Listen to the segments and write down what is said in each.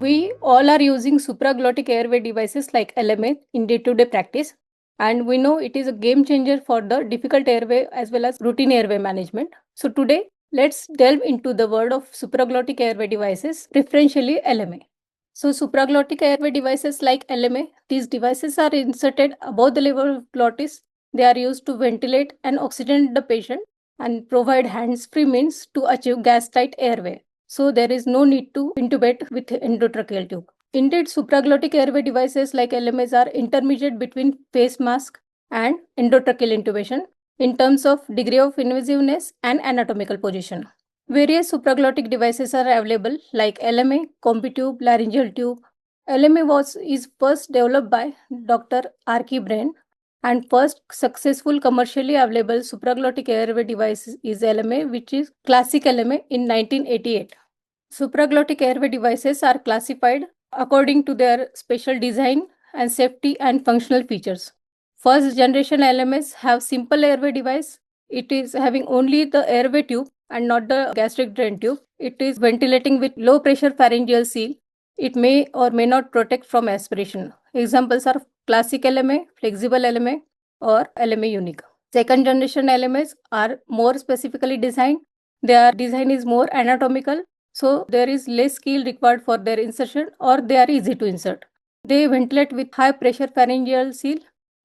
We all are using supraglottic airway devices like LMA in day-to-day practice, and we know it is a game changer for the difficult airway as well as routine airway management. So today, let's delve into the world of supraglottic airway devices, preferentially LMA. So supraglottic airway devices like LMA, these devices are inserted above the level of glottis. They are used to ventilate and oxygenate the patient and provide hands-free means to achieve gas-tight airway. So there is no need to intubate with endotracheal tube. Indeed, supraglottic airway devices like LMAs are intermediate between face mask and endotracheal intubation in terms of degree of invasiveness and anatomical position. Various supraglottic devices are available like LMA, CombiTube, laryngeal tube. LMA is first developed by Dr. R.K. Brain, and first successful commercially available supraglottic airway device is LMA, which is classic LMA in 1988. Supraglottic airway devices are classified according to their special design and safety and functional features. First generation LMS have simple airway device. It is having only the airway tube and not the gastric drain tube. It is ventilating with low pressure pharyngeal seal. It may or may not protect from aspiration. Examples are classic LMA, flexible LMA, or LMA unique. Second generation LMS are more specifically designed. Their design is more anatomical, so there is less skill required for their insertion, or they are easy to insert. They ventilate with high pressure pharyngeal seal.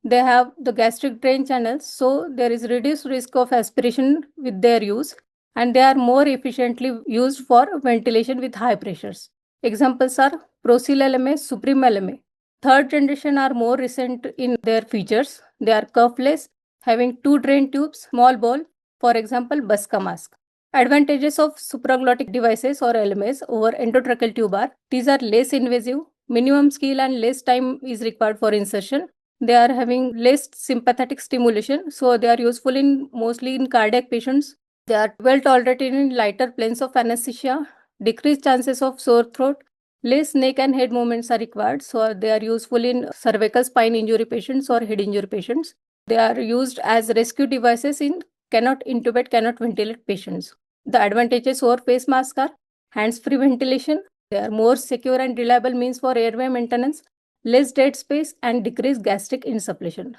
They have the gastric drain channels, so there is reduced risk of aspiration with their use, and they are more efficiently used for ventilation with high pressures. Examples are Procil LMA, Supreme LMA. Third generation are more recent in their features. They are cuffless, having two drain tubes, small ball, for example, Buska mask. Advantages of supraglottic devices or LMS over endotracheal tube are these are less invasive, minimum skill and less time is required for insertion. They are having less sympathetic stimulation, so they are useful in mostly in cardiac patients. They are well tolerated in lighter planes of anesthesia, decreased chances of sore throat, less neck and head movements are required, so they are useful in cervical spine injury patients or head injury patients. They are used as rescue devices in cannot intubate, cannot ventilate patients. The advantages over face mask are hands-free ventilation. They are more secure and reliable means for airway maintenance, less dead space, and decreased gastric insufflation.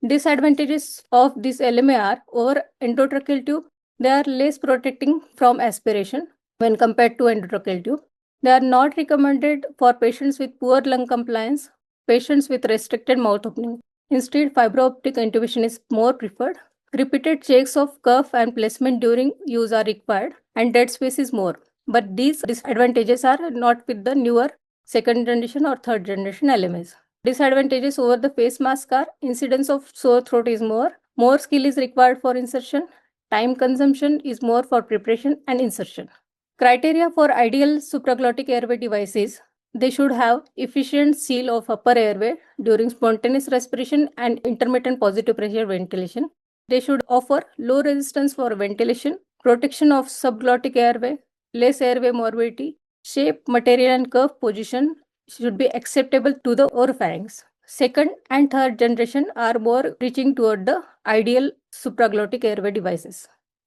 Disadvantages of this LMA are over endotracheal tube. They are less protecting from aspiration when compared to endotracheal tube. They are not recommended for patients with poor lung compliance, patients with restricted mouth opening. Instead, fiber optic intubation is more preferred. Repeated checks of cuff and placement during use are required, and dead space is more. But these disadvantages are not with the newer second generation or third generation LMS. Disadvantages over the face mask are incidence of sore throat is more skill is required for insertion, time consumption is more for preparation and insertion. Criteria for ideal supraglottic airway devices: they should have efficient seal of upper airway during spontaneous respiration and intermittent positive pressure ventilation. They should offer low resistance for ventilation, protection of subglottic airway, less airway morbidity, shape, material, and curve position should be acceptable to the oropharynx. Second and third generation are more reaching toward the ideal supraglottic airway devices.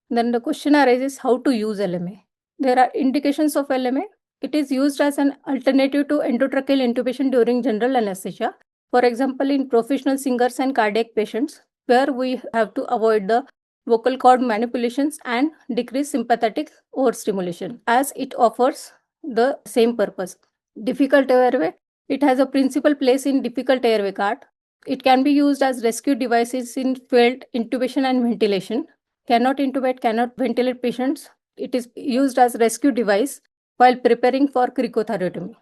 Then the question arises how to use LMA. There are indications of LMA. It is used as an alternative to endotracheal intubation during general anesthesia. For example, in professional singers and cardiac patients, where we have to avoid the vocal cord manipulations and decrease sympathetic overstimulation, as it offers the same purpose. Difficult airway, it has a principal place in difficult airway cart. It can be used as rescue devices in failed intubation and ventilation. Cannot intubate, cannot ventilate patients. It is used as rescue device while preparing for cricothyrotomy.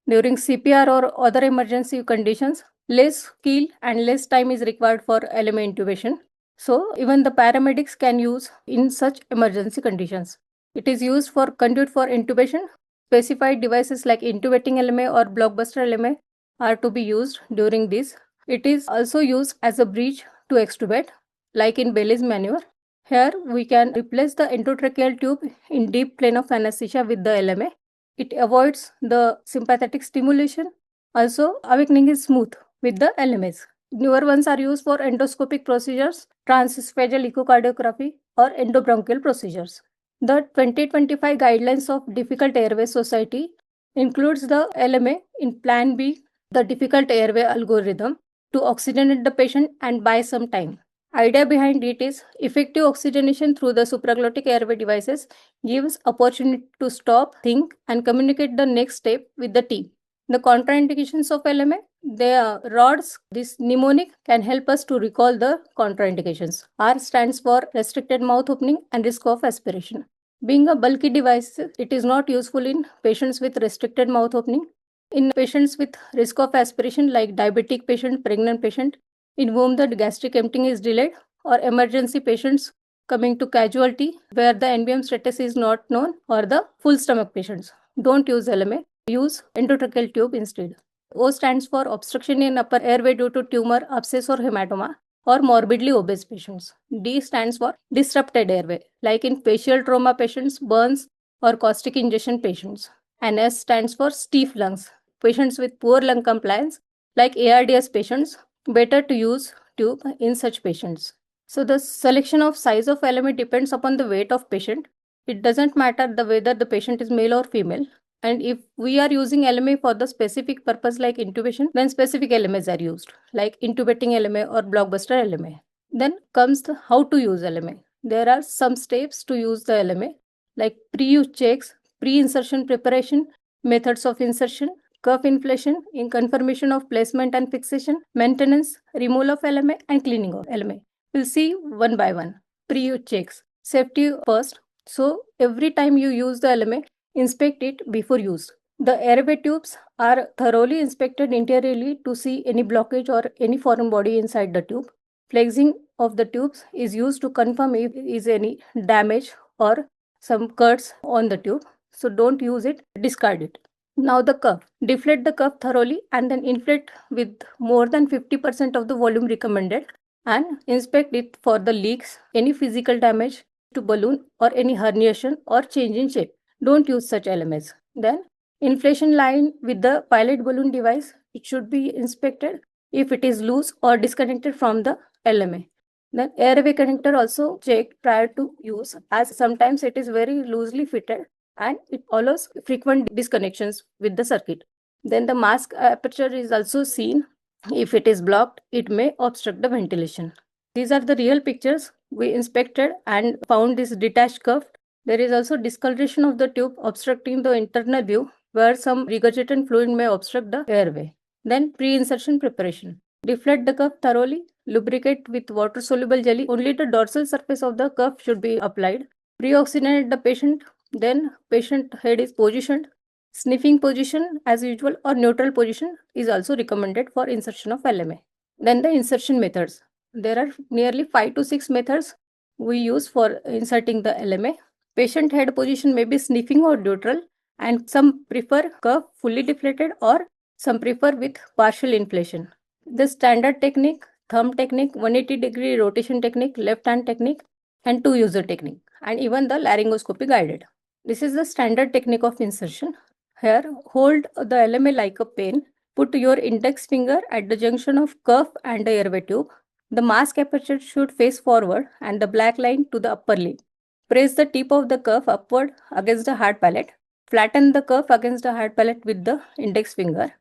During CPR or other emergency conditions, less skill and less time is required for LMA intubation. So even the paramedics can use in such emergency conditions. It is used for conduit for intubation. Specified devices like intubating LMA or blockbuster LMA are to be used during this. It is also used as a bridge to extubate, like in Bailey's maneuver. Here we can replace the endotracheal tube in deep plane of anesthesia with the LMA. It avoids the sympathetic stimulation. Also, awakening is smooth with the LMS. Newer ones are used for endoscopic procedures, transesophageal echocardiography, or endobronchial procedures. The 2025 guidelines of Difficult Airway Society includes the LMA in Plan B, the difficult airway algorithm, to oxygenate the patient and buy some time. Idea behind it is effective oxygenation through the supraglottic airway devices gives opportunity to stop, think, and communicate the next step with the team. The contraindications of LMA, the rods, this mnemonic can help us to recall the contraindications. R stands for restricted mouth opening and risk of aspiration. Being a bulky device, it is not useful in patients with restricted mouth opening. In patients with risk of aspiration, like diabetic patient, pregnant patient, in whom the gastric emptying is delayed, or emergency patients coming to casualty where the NBM status is not known, or the full stomach patients. Don't use LMA, use endotracheal tube instead. O stands for obstruction in upper airway due to tumor, abscess, or hematoma, or morbidly obese patients. D stands for disrupted airway, like in facial trauma patients, burns, or caustic ingestion patients. And S stands for stiff lungs, patients with poor lung compliance, like ARDS patients, better to use tube in such patients. So the selection of size of LMA depends upon the weight of patient. It doesn't matter the whether the patient is male or female. And if we are using LMA for the specific purpose like intubation, then specific LMAs are used, like intubating LMA or blockbuster LMA. Then comes the how to use LMA. There are some steps to use the LMA, like pre-use checks, pre-insertion preparation, methods of insertion, cuff inflation in confirmation of placement and fixation, maintenance, removal of LMA, and cleaning of LMA. We'll see one by one. Pre-use checks. Safety first. So every time you use the LMA, inspect it before use. The airway tubes are thoroughly inspected interiorly to see any blockage or any foreign body inside the tube. Flexing of the tubes is used to confirm if is any damage or some cuts on the tube. So don't use it, discard it. Now the cuff. Deflate the cuff thoroughly and then inflate with more than 50% of the volume recommended, and inspect it for the leaks, any physical damage to balloon, or any herniation or change in shape. Don't use such LMS. Then inflation line with the pilot balloon device, it should be inspected if it is loose or disconnected from the LMA. Then airway connector also checked prior to use, as sometimes it is very loosely fitted and it allows frequent disconnections with the circuit. Then the mask aperture is also seen. If it is blocked, it may obstruct the ventilation. These are the real pictures we inspected and found this detached cuff. There is also discoloration of the tube obstructing the internal view where some regurgitant fluid may obstruct the airway. Then pre-insertion preparation. Deflate the cuff thoroughly, lubricate with water-soluble jelly. Only the dorsal surface of the cuff should be applied. Pre-oxygenate the patient. Then patient head is positioned. Sniffing position as usual or neutral position is also recommended for insertion of LMA. Then the insertion methods. There are nearly 5 to 6 methods we use for inserting the LMA. Patient head position may be sniffing or neutral, and some prefer cuff fully deflated or some prefer with partial inflation. The standard technique, thumb technique, 180-degree rotation technique, left hand technique, and two user technique, and even the laryngoscopy guided. This is the standard technique of insertion. Here, hold the LMA like a pen. Put your index finger at the junction of cuff and the airway tube. The mask aperture should face forward and the black line to the upper lip. Press the tip of the cuff upward against the hard palate. Flatten the cuff against the hard palate with the index finger.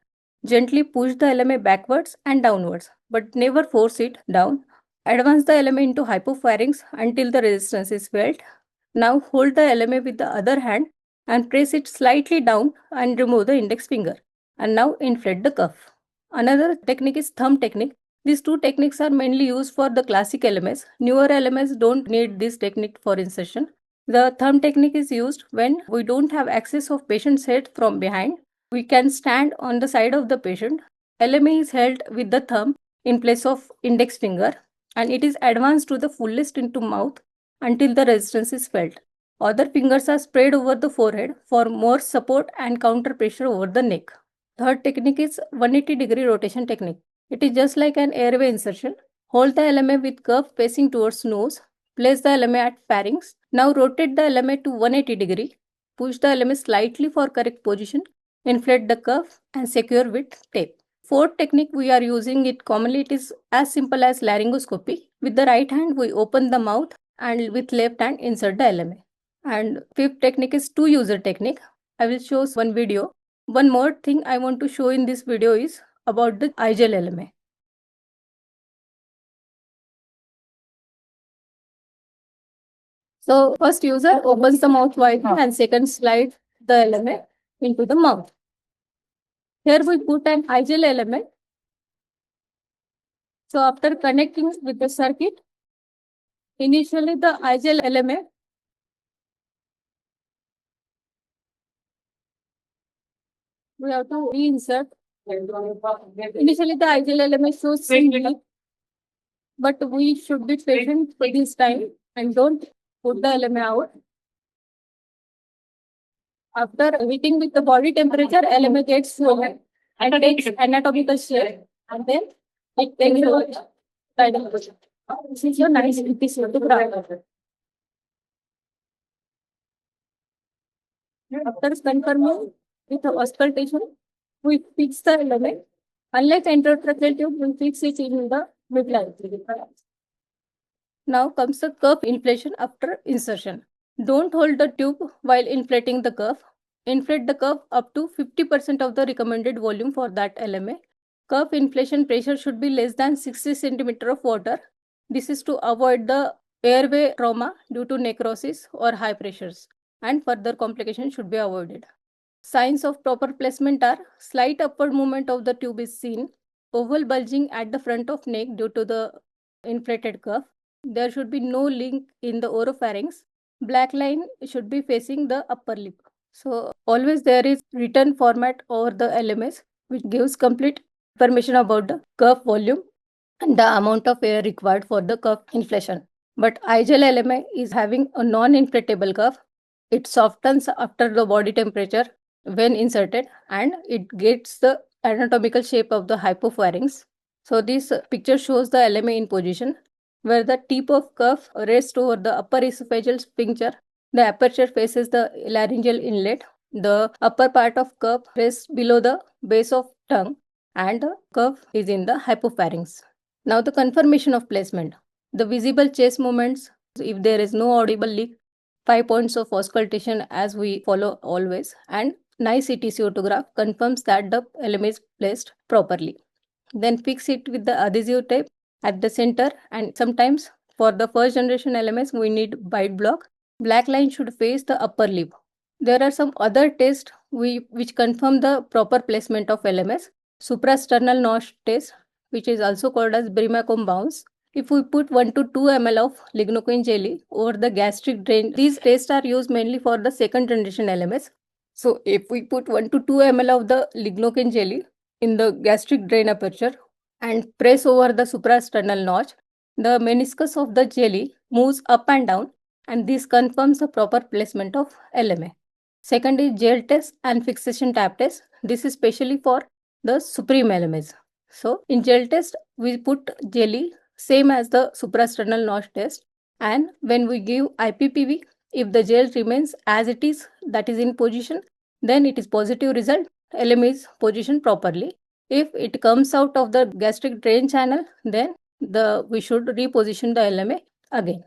Gently push the LMA backwards and downwards, but never force it down. Advance the LMA into hypopharynx until the resistance is felt. Now hold the LMA with the other hand and press it slightly down and remove the index finger. And now inflate the cuff. Another technique is thumb technique. These two techniques are mainly used for the classic LMS. Newer LMS don't need this technique for insertion. The thumb technique is used when we don't have access of patient's head from behind. We can stand on the side of the patient. LMA is held with the thumb in place of index finger, and it is advanced to the fullest into mouth until the resistance is felt. Other fingers are spread over the forehead for more support and counter pressure over the neck. Third technique is 180-degree rotation technique. It is just like an airway insertion. Hold the LMA with cuff facing towards nose. Place the LMA at pharynx. Now rotate the LMA to 180 degree. Push the LMA slightly for correct position. Inflate the cuff and secure with tape. Fourth technique we are using it commonly. It is as simple as laryngoscopy. With the right hand we open the mouth and with left hand insert the LMA. And fifth technique is two user technique. I will show one video. One more thing I want to show in this video is about the iGel LMA. So first user opens the mouth wide and second slide the LMA into the mouth. Here we put an iGel element. So after connecting with the circuit, initially the iGel element we have to reinsert. Initially the iGel element shows simply, but we should be patient for this time and don't put the LMA out. After heating with the body temperature, LMA gets swollen and takes anatomical shape, and then it takes over guiding position. This is your nice photograph. After confirming with the auscultation, we fix the LMA. Unlike endotracheal tube, we fix it in the midline. Now comes the cuff inflation after insertion. Don't hold the tube while inflating the cuff. Inflate the cuff up to 50% of the recommended volume for that LMA. Cuff inflation pressure should be less than 60 centimeter of water. This is to avoid the airway trauma due to necrosis or high pressures, and further complications should be avoided. Signs of proper placement are slight upward movement of the tube is seen, oval bulging at the front of neck due to the inflated cuff. There should be no link in the oropharynx. Black line should be facing the upper lip. So always there is written format over the LMS which gives complete information about the cuff volume and the amount of air required for the cuff inflation. But iGel LMA is having a non-inflatable cuff. It softens after the body temperature when inserted and it gets the anatomical shape of the hypopharynx. So this picture shows the LMA in position where the tip of cuff rests over the upper esophageal sphincter. The aperture faces the laryngeal inlet. The upper part of cuff rests below the base of tongue and the cuff is in the hypopharynx. Now the confirmation of placement. The visible chest movements, if there is no audible leak, 5 points of auscultation as we follow always, and nice ETC autograph confirms that the LMA is placed properly. Then fix it with the adhesive tape at the center, and sometimes for the first generation LMS we need bite block. Black line should face the upper lip. There are some other tests which confirm the proper placement of LMS. Suprasternal notch test, which is also called as Brimacombe bounce. If we put 1 to 2 ml of lignocaine jelly over the gastric drain, these tests are used mainly for the second generation LMS. So if we put 1 to 2 ml of the lignocaine jelly in the gastric drain aperture and press over the suprasternal notch, the meniscus of the jelly moves up and down, and this confirms the proper placement of LMA. Second is gel test and fixation tab test. This is specially for the supreme LMS. So in gel test, we put jelly same as the suprasternal notch test, and when we give IPPV, if the gel remains as it is, that is in position, then it is positive result. LMA is positioned properly. If it comes out of the gastric drain channel, then we should reposition the LMA again.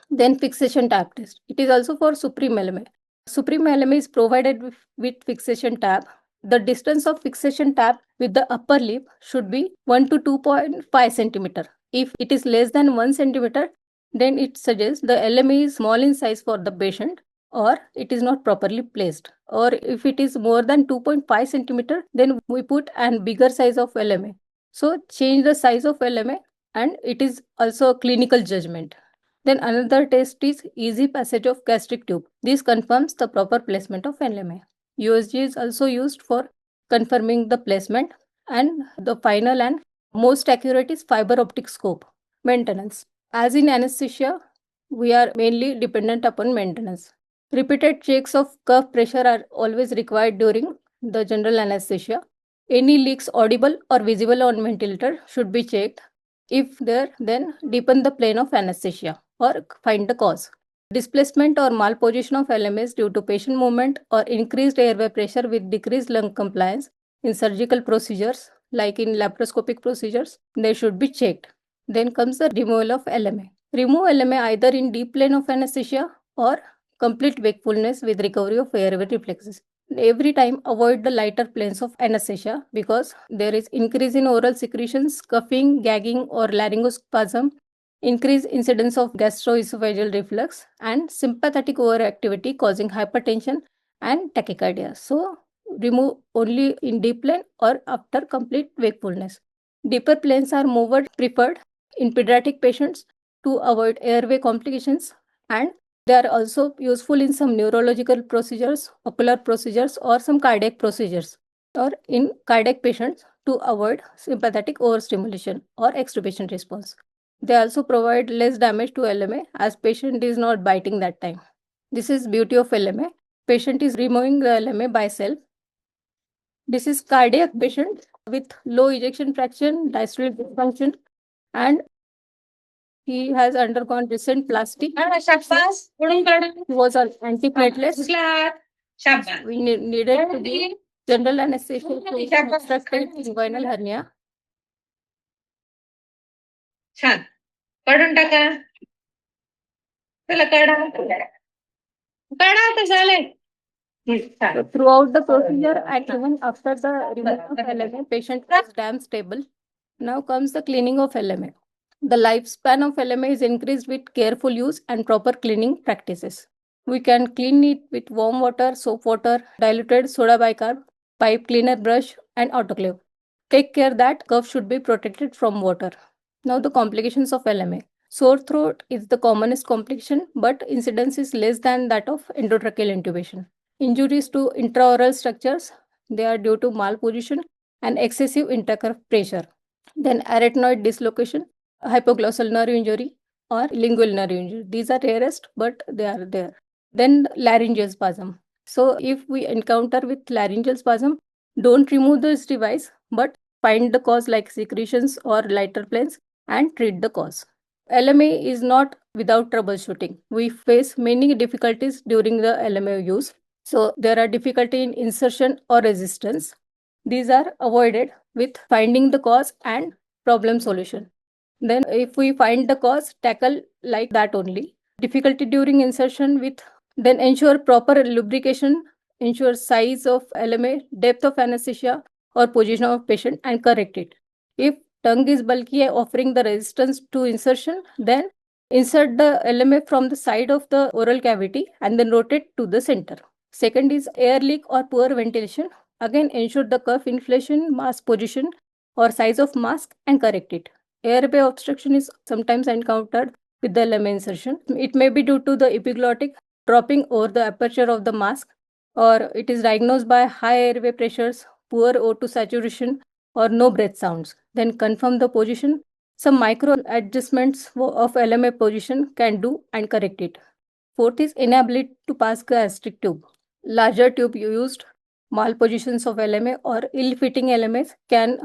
Then fixation tab test. It is also for supreme LMA. Supreme LMA is provided with fixation tab. The distance of fixation tab with the upper lip should be 1 to 2.5 centimeter. If it is less than 1 centimeter, then it suggests the LMA is small in size for the patient or it is not properly placed. Or if it is more than 2.5 centimeter, then we put an bigger size of LMA. So change the size of LMA, and it is also a clinical judgment. Then another test is easy passage of gastric tube. This confirms the proper placement of LMA. USG is also used for confirming the placement, and the final and most accurate is fiber optic scope. Maintenance. As in anesthesia, we are mainly dependent upon maintenance. Repeated checks of cuff pressure are always required during the general anesthesia. Any leaks audible or visible on ventilator should be checked. If there, then deepen the plane of anesthesia or find the cause. Displacement or malposition of LMS due to patient movement or increased airway pressure with decreased lung compliance in surgical procedures like in laparoscopic procedures, they should be checked. Then comes the removal of LMA. Remove LMA either in deep plane of anesthesia or complete wakefulness with recovery of airway reflexes. Every time avoid the lighter planes of anesthesia because there is increase in oral secretions, coughing, gagging or laryngospasm, increased incidence of gastroesophageal reflux and sympathetic overactivity causing hypertension and tachycardia. So remove only in deep plane or after complete wakefulness. Deeper planes are more preferred in pediatric patients to avoid airway complications, and they are also useful in some neurological procedures, ocular procedures, or some cardiac procedures, or in cardiac patients to avoid sympathetic overstimulation or extubation response. They also provide less damage to LMA as patient is not biting that time. This is beauty of LMA. Patient is removing the LMA by self. This is cardiac patient with low ejection fraction, diastolic dysfunction, and he has undergone recent plastic. He was on antiplatelets. We needed to be general anesthesia to obstructed inguinal hernia. छान काढून टाका चला काढा काढा आता झाले So throughout the procedure and even after the removal of LMA, patient is damn stable. Now comes the cleaning of LMA. The lifespan of LMA is increased with careful use and proper cleaning practices. We can clean it with warm water, soap water, diluted soda bicarb, pipe cleaner brush, and autoclave. Take care that cuff should be protected from water. Now the complications of LMA. Sore throat is the commonest complication, but incidence is less than that of endotracheal intubation. Injuries to intraoral structures, they are due to malposition and excessive intercuff pressure. Then arytenoid dislocation, hypoglossal nerve injury, or lingual nerve injury. These are rarest, but they are there. Then laryngeal spasm. So if we encounter with laryngeal spasm, don't remove this device, but find the cause like secretions or lighter planes and treat the cause. LMA is not without troubleshooting. We face many difficulties during the LMA use. So there are difficulty in insertion or resistance. These are avoided with finding the cause and problem solution. Then if we find the cause, tackle like that only. Difficulty during insertion with, then ensure proper lubrication, ensure size of LMA, depth of anesthesia or position of patient and correct it. If tongue is bulky and offering the resistance to insertion, then insert the LMA from the side of the oral cavity and then rotate to the center. Second is air leak or poor ventilation. Again, ensure the cuff inflation, mask position or size of mask and correct it. Airway obstruction is sometimes encountered with the LMA insertion. It may be due to the epiglottic dropping over the aperture of the mask, or it is diagnosed by high airway pressures, poor O2 saturation, or no breath sounds. Then confirm the position. Some micro adjustments of LMA position can do and correct it. Fourth is inability to pass gastric tube. Larger tube used, malpositions of LMA or ill-fitting LMAs can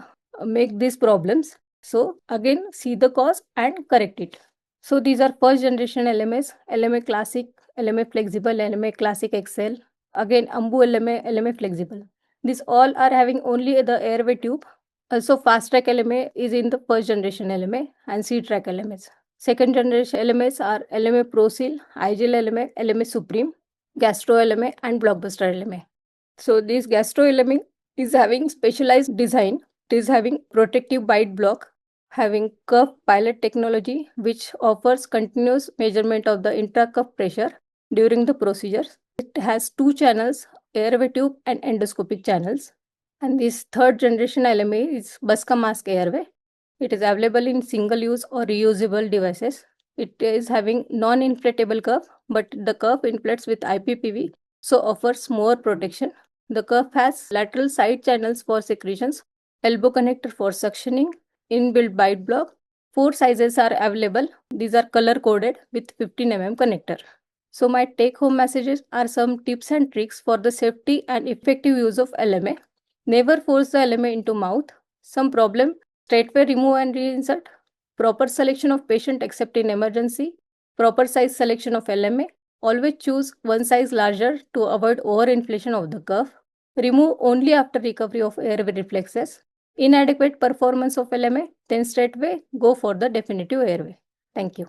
make these problems. So again, see the cause and correct it. So these are first generation LMAs, LMA Classic, LMA Flexible, LMA Classic XL. Again, AMBU LMA, LMA Flexible. These all are having only the airway tube. Also, fast track LMA is in the first generation LMA and C track LMAs. Second generation LMAs are LMA ProSeal, iGel LMA, LMA Supreme, Gastro LMA, and Blockbuster LMA. So this Gastro LMA is having specialized design. It is having protective bite block, having cuff pilot technology, which offers continuous measurement of the intracuff pressure during the procedures. It has 2 channels, airway tube and endoscopic channels. And this third generation LMA is Buska Mask Airway. It is available in single-use or reusable devices. It is having non-inflatable cuff, but the cuff inflates with IPPV, so offers more protection. The cuff has lateral side channels for secretions, elbow connector for suctioning, inbuilt bite block. 4 sizes are available. These are color-coded with 15 mm connector. So my take-home messages are some tips and tricks for the safety and effective use of LMA. Never force the LMA into mouth. Some problem, straightway remove and reinsert. Proper selection of patient except in emergency. Proper size selection of LMA. Always choose one size larger to avoid overinflation of the cuff. Remove only after recovery of airway reflexes. Inadequate performance of LMA, then straightway go for the definitive airway. Thank you.